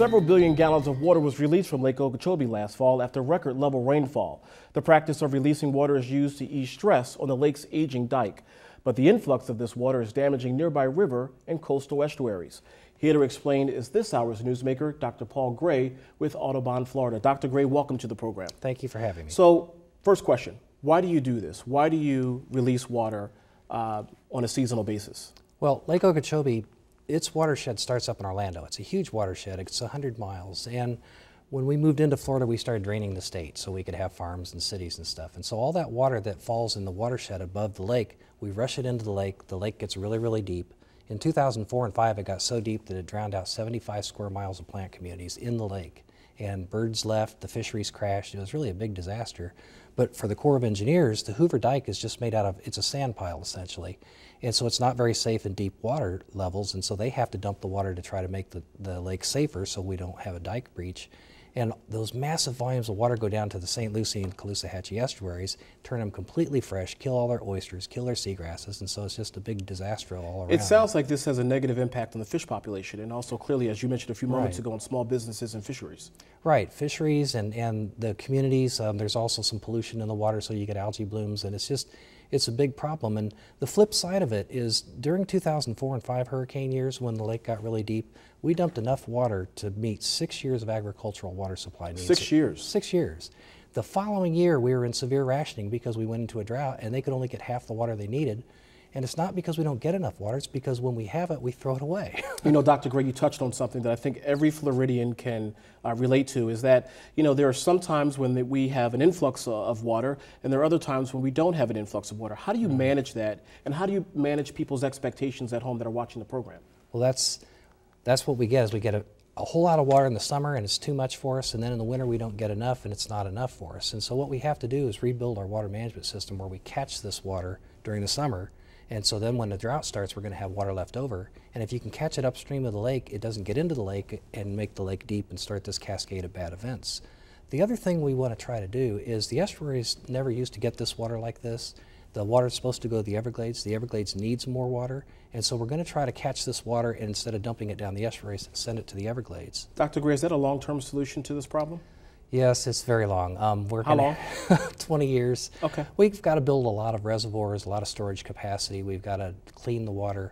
Several billion gallons of water was released from Lake Okeechobee last fall after record-level rainfall. The practice of releasing water is used to ease stress on the lake's aging dike. But the influx of this water is damaging nearby river and coastal estuaries. Here to explain is this hour's newsmaker, Dr. Paul Gray with Audubon, Florida. Dr. Gray, welcome to the program. Thank you for having me. So, first question, why do you do this? Why do you release water on a seasonal basis? Well, Lake Okeechobee, its watershed starts up in Orlando. It's a huge watershed. It's 100 miles. And when we moved into Florida, we started draining the state so we could have farms and cities and stuff. And so all that water that falls in the watershed above the lake, we rush it into the lake. The lake gets really, really deep. In 2004 and 5, it got so deep that it drowned out 75 square miles of plant communities in the lake. And birds left, the fisheries crashed. It was really a big disaster. But for the Corps of Engineers, the Hoover Dike is just made out of, it's a sand pile essentially. And so it's not very safe in deep water levels, and so they have to dump the water to try to make the lake safer so we don't have a dike breach. And those massive volumes of water go down to the St. Lucie and Caloosahatchee estuaries, turn them completely fresh, kill all their oysters, kill their seagrasses, and so it's just a big disaster all around. It sounds like this has a negative impact on the fish population and also clearly, as you mentioned a few moments ago, on small businesses and fisheries. Right, fisheries and the communities. There's also some pollution in the water, so you get algae blooms, and it's a big problem. And the flip side of it is during 2004 and 5 hurricane years, when the lake got really deep, we dumped enough water to meet 6 years of agricultural water supply needs. 6 years? 6 years. The following year, we were in severe rationing because we went into a drought, and they could only get half the water they needed. And it's not because we don't get enough water, it's because when we have it, we throw it away. You know, Dr. Gray, you touched on something that I think every Floridian can relate to, is that, you know, there are some times when we have an influx of water, and there are other times when we don't have an influx of water. How do you manage that, and how do you manage people's expectations at home that are watching the program? Well, that's what we get, is we get a whole lot of water in the summer, and it's too much for us, and then in the winter we don't get enough, and it's not enough for us. And so what we have to do is rebuild our water management system where we catch this water during the summer. And so then when the drought starts, we're going to have water left over. And if you can catch it upstream of the lake, it doesn't get into the lake and make the lake deep and start this cascade of bad events. The other thing we want to try to do is the estuaries never used to get this water like this. The water is supposed to go to the Everglades. The Everglades needs more water. And so we're going to try to catch this water, and instead of dumping it down the estuaries, send it to the Everglades. Dr. Gray, is that a long-term solution to this problem? Yes, it's very long. How long? 20 years. Okay. We've got to build a lot of reservoirs, a lot of storage capacity. We've got to clean the water.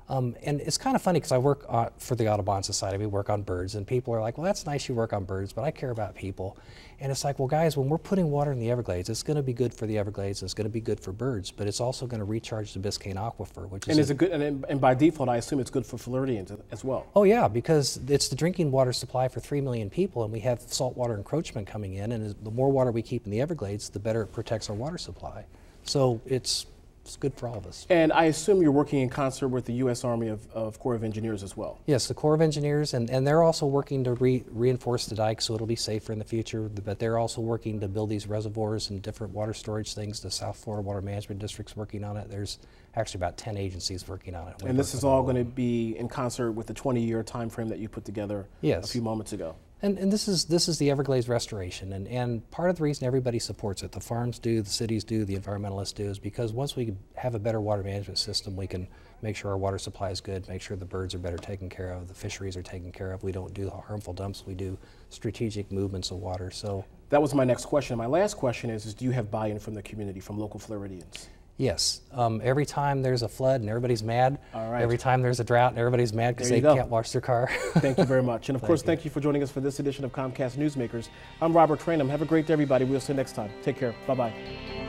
And it's kind of funny because I work for the Audubon Society. We work on birds, and people are like, well, that's nice you work on birds, but I care about people. And it's like, well, guys, when we're putting water in the Everglades, it's going to be good for the Everglades, and it's going to be good for birds, but it's also going to recharge the Biscayne Aquifer, which is... And is it good, and by default, I assume it's good for Floridians as well. Oh yeah, because it's the drinking water supply for 3 million people, and we have saltwater encroachment coming in, and the more water we keep in the Everglades, the better it protects our water supply. So it's good for all of us. And I assume you're working in concert with the U.S. Army of Corps of Engineers as well. Yes, the Corps of Engineers, and they're also working to reinforce the dike so it'll be safer in the future, but they're also working to build these reservoirs and different water storage things. The South Florida Water Management District's working on it. There's actually about 10 agencies working on it. And this is all going to be in concert with the 20-year time frame that you put together a few moments ago. And this is the Everglades restoration, and part of the reason everybody supports it, the farms do, the cities do, the environmentalists do, is because once we have a better water management system, we can make sure our water supply is good, make sure the birds are better taken care of, the fisheries are taken care of, we don't do harmful dumps, we do strategic movements of water. So that was my next question. My last question is do you have buy-in from the community, from local Floridians? Yes. Every time there's a flood and everybody's mad, all right. Every time there's a drought and everybody's mad because they can't wash their car. Thank you very much. And of course, thank you for joining us for this edition of Comcast Newsmakers. I'm Robert Trainham. Have a great day, everybody. We'll see you next time. Take care. Bye-bye.